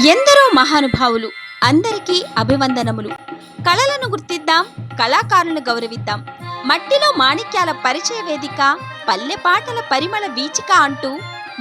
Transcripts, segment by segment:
ఎందరో మహానుభావులు, అందరికీ అభివందనములు. కళలను గుర్తిద్దాం, కళాకారులను గౌరవిద్దాం. మట్టిలో మాణిక్యాల పరిచయ వేదిక, పల్లె పాటల పరిమళ వీచిక అంటూ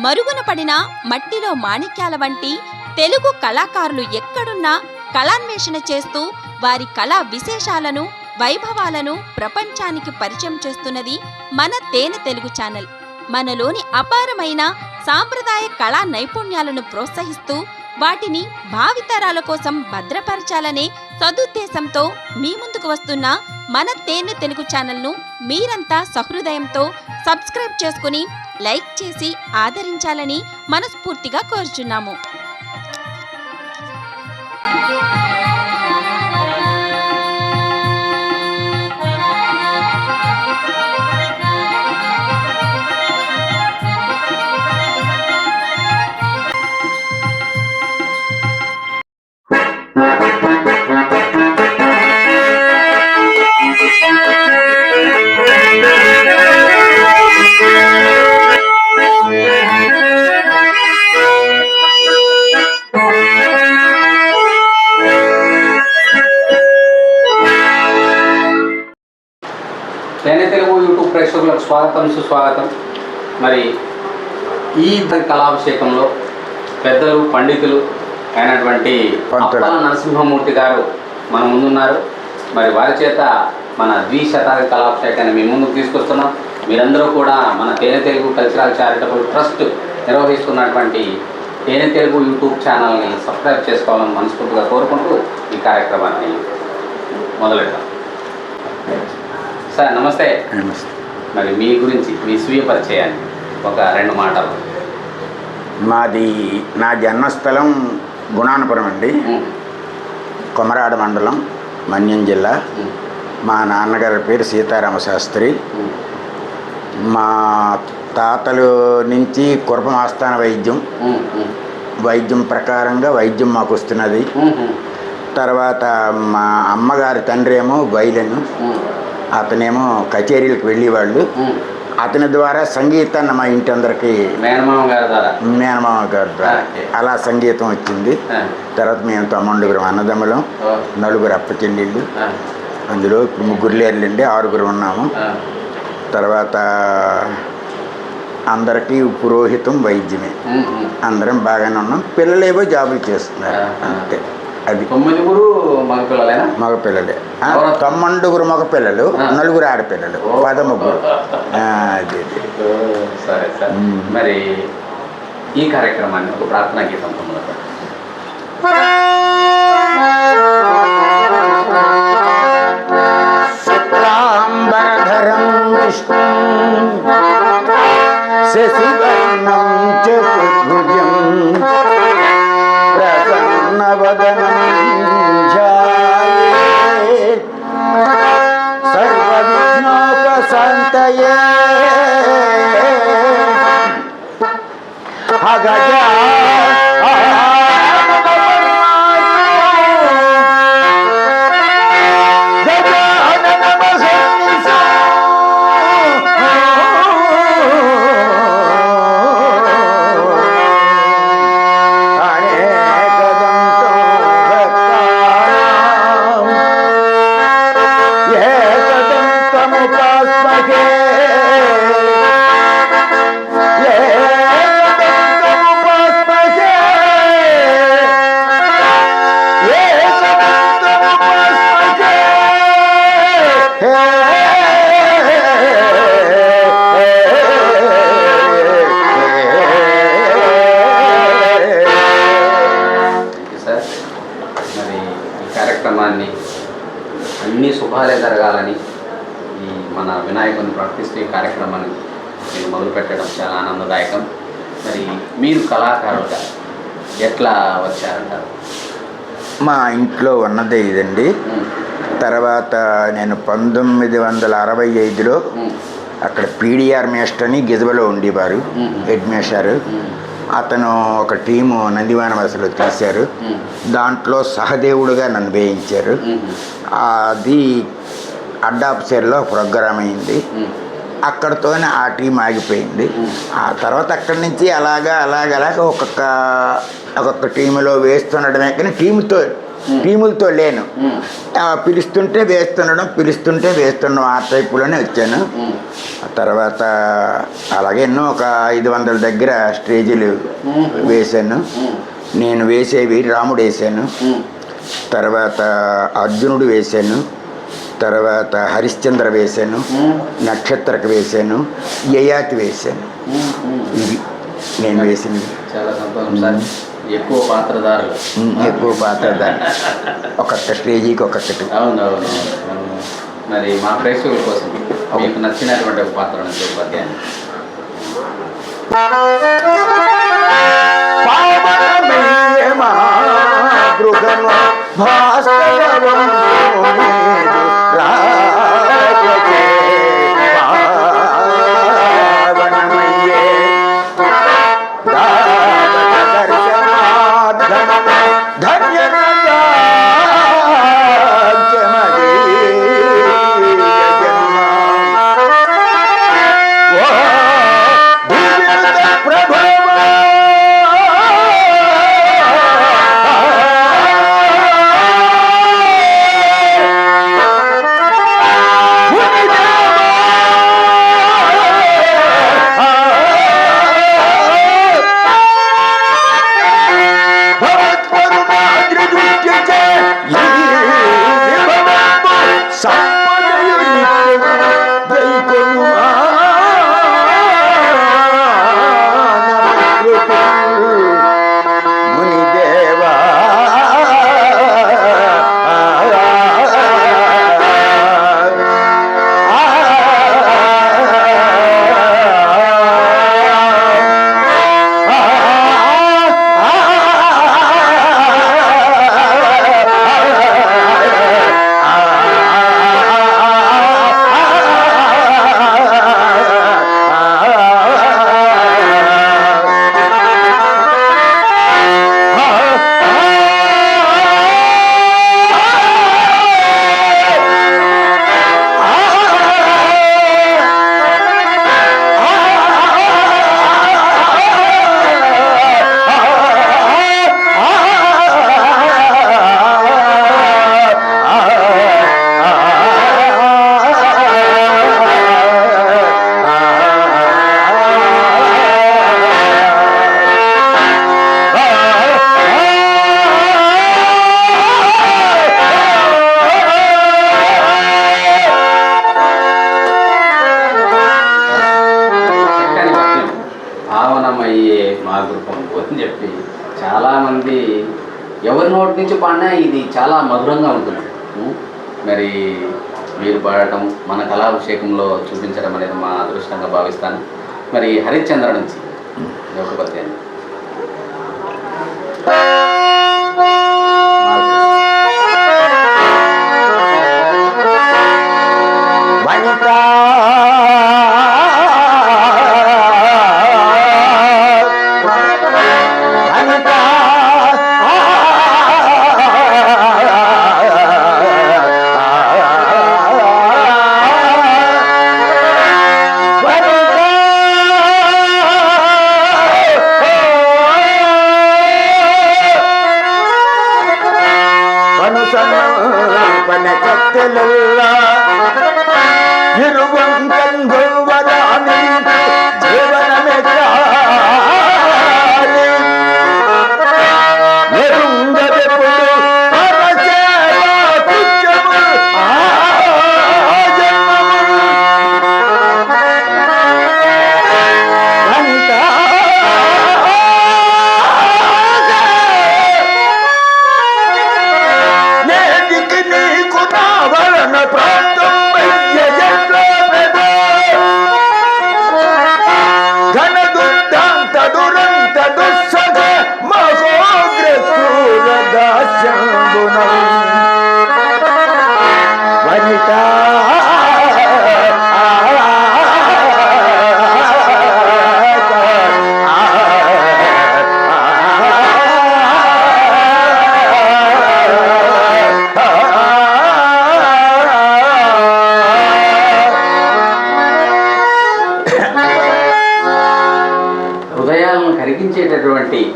మరుగున పడిన మట్టిలో మాణిక్యాల వంటి తెలుగు కళాకారులు ఎక్కడున్నా కళాన్వేషణ చేస్తూ వారి కళా విశేషాలను, వైభవాలను ప్రపంచానికి పరిచయం చేస్తున్నది మన తేనె తెలుగు ఛానల్. మనలోని అపారమైన సాంప్రదాయ కళా నైపుణ్యాలను ప్రోత్సహిస్తూ వాటిని భావితరాల కోసం భద్రపరచాలనే సదుద్దేశంతో మీ ముందుకు వస్తున్న మన తేనె తెలుగు ఛానల్ను మీరంతా సహృదయంతో సబ్స్క్రైబ్ చేసుకుని లైక్ చేసి ఆదరించాలని మనస్ఫూర్తిగా కోరుచున్నాము. తేనె తెలుగు యూట్యూబ్ ప్రేక్షకులకు స్వాగతం, సుస్వాగతం. మరి ఈ కళాభిషేకంలో పెద్దలు, పండితులు అయినటువంటి అప్పల నరసింహమూర్తి గారు మన ముందున్నారు. మరి వారి చేత మన ద్విశతాబ్ది కళాభిషేకాన్ని మీ ముందుకు తీసుకొస్తున్నాం. మీరందరూ కూడా మన తేనె తెలుగు కల్చరల్ చారిటబుల్ ట్రస్ట్ నిర్వహిస్తున్నటువంటి తేనె తెలుగు యూట్యూబ్ ఛానల్ని సబ్స్క్రైబ్ చేసుకోవాలని మనస్ఫూర్తిగా కోరుకుంటూ ఈ కార్యక్రమాన్ని మొదలెడతాం. సార్ నమస్తే. నమస్తే. మరి మీ గురించి, మీ స్వీయ పరిచయాన్ని ఒక 2 మాటలు. నా జన్మస్థలం గుణానపురం అండి, కొమరాడ మండలం, మన్యం జిల్లా. మా నాన్నగారి పేరు సీతారామ శాస్త్రి. మా తాతలు నుంచి కురపం ఆస్థాన వైద్యం ప్రకారంగా వైద్యం మాకు వస్తున్నది. తర్వాత మా అమ్మగారి తండ్రి ఏమో వైలెన్, అతనేమో కచేరీలకు వెళ్ళేవాళ్ళు. అతని ద్వారా సంగీతాన్ని మా ఇంటి అందరికి మేనమామ గారి ద్వారా అలా సంగీతం వచ్చింది. తర్వాత మేము 9 అన్నదమ్ములం, 4 అప్ప చెల్లెళ్ళు. అందులో ఇప్పుడు 3 లేరులండి, 6 ఉన్నాము. తర్వాత అందరికీ పురోహితం వైద్యమే, అందరం బాగానే ఉన్నాం. పిల్లలేవో జాబులు చేస్తున్నారు అంతే. అది 9 మగపిల్లలేనా? మగపిల్లలే. 9 మగపిల్లలు, 4 ఆడపిల్లలు, 13. అది సరే సార్. మరి ఈ కార్యక్రమాన్ని ఒక ప్రార్థనా గీతం శుక్లాంబరధరం విష్ణుం శశివర్ణం చతుర్భుజం ప్రసన్నవదనం ధ్యాయేత్ సర్వవిఘ్నోపశాంతయే. అగజా కార్యక్రమాన్ని అన్ని శుభాలే జరగాలని ఈ మన వినాయకుని ప్రార్థిస్తూ ఈ కార్యక్రమాన్ని నేను మొదలుపెట్టడం చాలా ఆనందదాయకం. మరి మీరు కళాకారులుగా ఎట్లా వచ్చారంటారు? మా ఇంట్లో ఉన్నదే ఇదండి. తర్వాత నేను 1965లో అక్కడ పీడిఆర్ మేస్టర్ అని గిజబలో ఉండేవారు, హెడ్ మేస్టర్. అతను ఒక టీము నందివానవసలో తీశారు. దాంట్లో సహదేవుడుగా నన్ను వేయించారు. అది అడ్డాప్సేర్లో ప్రోగ్రామ్ అయింది. అక్కడితోనే ఆ టీం ఆగిపోయింది. ఆ తర్వాత అక్కడి నుంచి అలాగ ఒక్కొక్క టీములో వేస్తుండడమే కానీ టీములతో లేను. పిలుస్తుంటే వేస్తుండడం ఆ టైపులోనే వచ్చాను. తర్వాత అలాగే ఎన్నో ఒక 500 దగ్గర స్టేజీలు వేశాను. నేను వేసేవి రాముడు వేశాను, తర్వాత అర్జునుడు వేశాను, తర్వాత హరిశ్చంద్ర వేశాను, నక్షత్రకు వేశాను, యయాతి వేశాను. ఇవి నేను వేసినవి. చాలా సంతోషం సార్. ఎక్కువ పాత్రధారులు ఒక్కొక్క స్టేజీకి ఒక్కొక్కటి. అవునవును. మరి మా ప్రేక్షకుల కోసం మీకు నచ్చినటువంటి ఒక పాత్ర నుంచి పద్యాన్ని. అని చెప్పి చాలామంది ఎవరి నోటి నుంచి పాడినా ఇది చాలా మధురంగా ఉంటుంది. మరి మీరు పాడటం మన కళాభిషేకంలో చూపించడం అనేది మా అదృష్టంగా భావిస్తాను. మరి హరిశ్చంద్ర నుంచి ఒక పద్యాన్ని.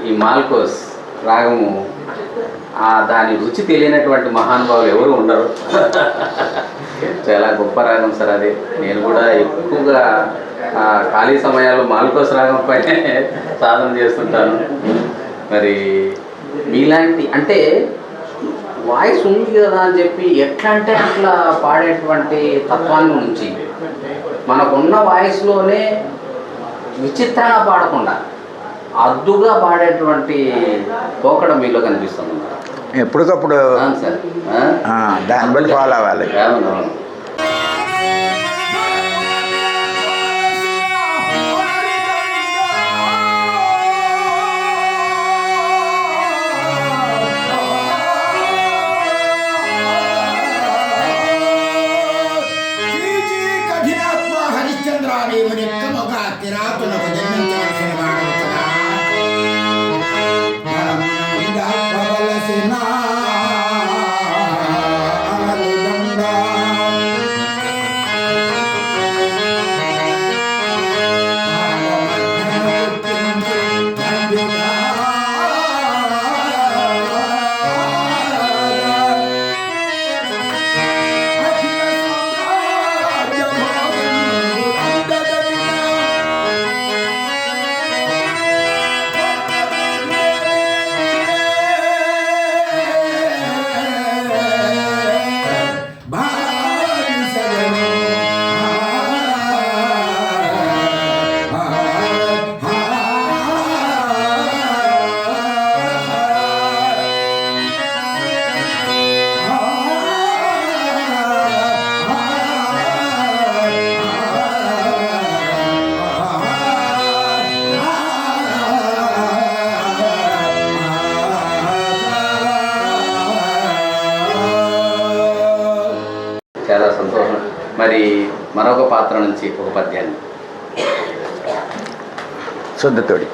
ఈ మాల్కోస్ రాగము దాని రుచి తెలియనటువంటి మహానుభావులు ఎవరు ఉండరు. చాలా గొప్ప రాగం సార్ అది. నేను కూడా ఎక్కువగా ఖాళీ సమయాల్లో మాల్కోస్ రాగం పైన సాధన చేస్తుంటాను. మరి మీలాంటి అంటే వాయిస్ ఉంది కదా అని చెప్పి ఎట్లా అంటే అట్లా పాడేటువంటి తత్వాన్ని నుంచి మనకున్న వాయిస్లోనే విచిత్రంగా పాడకుండా అద్దుగా పాడేటువంటి పోకడ మీలో కనిపిస్తుంది. ఎప్పటికప్పుడు సార్ దాన్ని బట్టి ఫాలో అవ్వాలి. అవునవును. చాలా సంతోషం. మరి మరొక పాత్ర నుంచి ఒక పద్యాన్ని. శుద్ధతోడి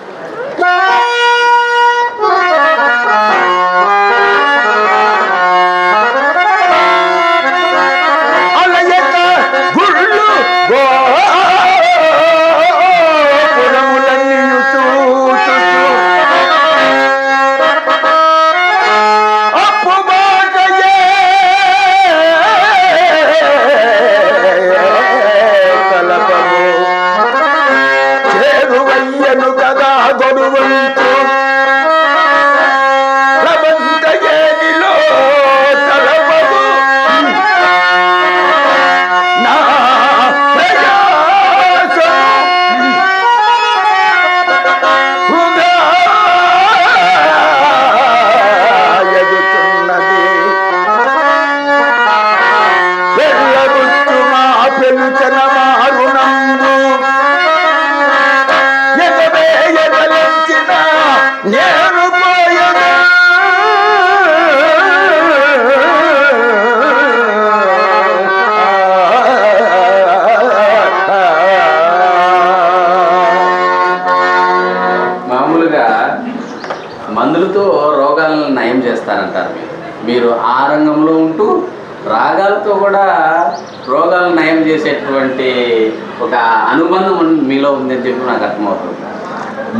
మందులతో రోగాలను నయం చేస్తారంటారు. మీరు ఆ రంగంలో ఉంటూ రాగాలతో కూడా రోగాలను నయం చేసేటువంటి ఒక అనుబంధం మీలో ఉందని చెప్పి నాకు అర్థమవుతుంది.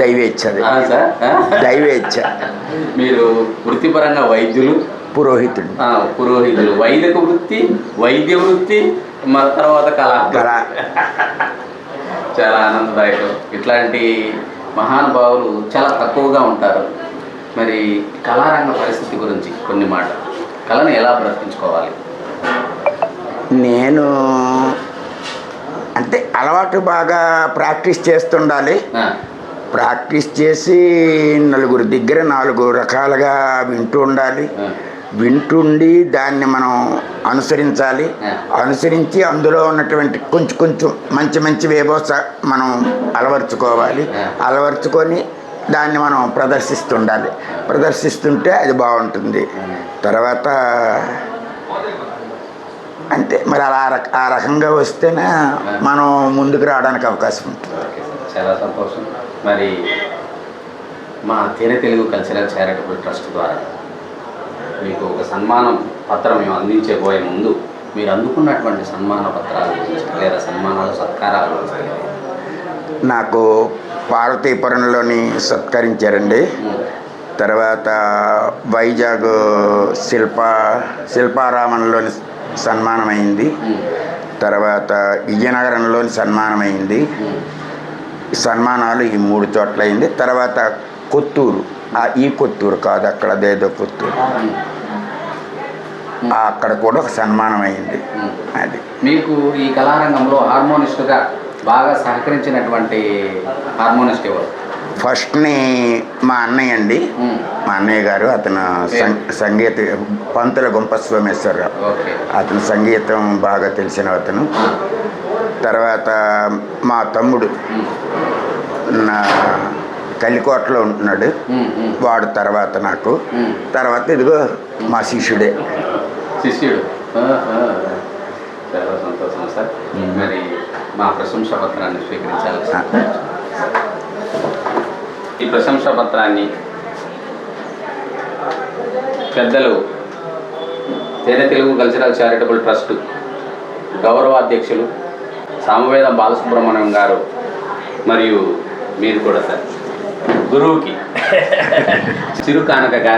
దైవేచ్ఛ సార్, దైవేచ్ఛ. మీరు వృత్తిపరంగా వైద్యులు, పురోహితులు, వైదిక వృత్తి, వైద్య వృత్తి, మన తర్వాత కళ. చాలా ఆనందదాయకం. ఇట్లాంటి మహానుభావులు చాలా తక్కువగా ఉంటారు. మరి కళారంగ పరిస్థితి గురించి కొన్ని మాటలు. కళను ఎలా బ్రతికించుకోవాలి? నేను అంటే అలవాటు బాగా ప్రాక్టీస్ చేస్తుండాలి. ప్రాక్టీస్ చేసి నలుగురి దగ్గర 4 రకాలుగా వింటూ ఉండాలి. వింటుండి దాన్ని మనం అనుసరించాలి. అనుసరించి అందులో ఉన్నటువంటి కొంచెం మంచి వేబోస మనం అలవర్చుకోవాలి. అలవర్చుకొని దాన్ని మనం ప్రదర్శిస్తుండాలి. ప్రదర్శిస్తుంటే అది బాగుంటుంది. తర్వాత అంటే మరి అలా ఆ రకంగా వస్తేనే మనం ముందుకు రావడానికి అవకాశం ఉంటుంది. చాలా సంతోషం. మరి మా తేనె తెలుగు కల్చరల్ చారిటబుల్ ట్రస్ట్ ద్వారా మీకు ఒక సన్మానం పత్రం మేము అందించబోయే ముందు మీరు అందుకున్నటువంటి సన్మాన పత్రాలు లేదా సన్మానాలు, సత్కారాలు నాకు పార్వతీపురంలోని సత్కరించారండి. తర్వాత వైజాగ్ శిల్పారామంలోని సన్మానమైంది. తర్వాత విజయనగరంలోని సన్మానమైంది. సన్మానాలు ఈ 3 చోట్ల అయింది. తర్వాత కొత్తూరు, ఈ కొత్తూరు కాదు, అక్కడ అదేదో కొత్తూరు, అక్కడ కూడా ఒక సన్మానం అయింది. అది మీకు ఈ కళారంగంలో హార్మోనిస్టుగా బాగా సహకరించినటువంటి హార్మోనిస్ట్ ఎవరు? ఫస్ట్ని మా అన్నయ్య అండి. మా అన్నయ్య గారు, అతను సంగీత పంతుల గుంప సోమేశ్వరరావు. అతను సంగీతం బాగా తెలిసిన అతను. తర్వాత మా తమ్ముడు నా కలికోటలో ఉంటున్నాడు, వాడు తర్వాత నాకు. తర్వాత ఇదిగో మా శిష్యుడు. చాలా సంతోషం సార్. మరి మా ప్రశంసా పత్రాన్ని స్వీకరించాలి సార్. ఈ ప్రశంసా పత్రాన్ని పెద్దలు తేనె తెలుగు కల్చరల్ చారిటబుల్ ట్రస్ట్ గౌరవాధ్యక్షులు సామవేదం బాలసుబ్రహ్మణ్యం గారు మరియు మీరు కూడా సార్ గురువుకి చిరు కానుకగా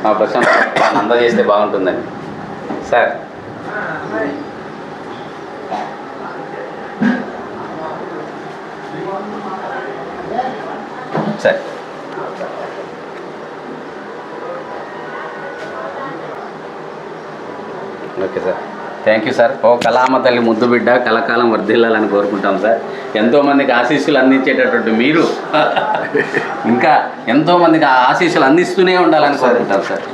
మా ప్రశంసా పత్రాన్ని అందజేస్తే బాగుంటుందని sir. Sir okay sir, thank you sir. ఓ కళామ తల్లి ముద్దు బిడ్డ కలకాలం వర్ధిల్లాలని కోరుకుంటాం సార్. ఎంతోమందికి ఆశీస్సులు అందించేటటువంటి మీరు ఇంకా ఎంతోమందికి ఆ ఆశీస్సులు అందిస్తూనే ఉండాలని కోరుకుంటాం సార్.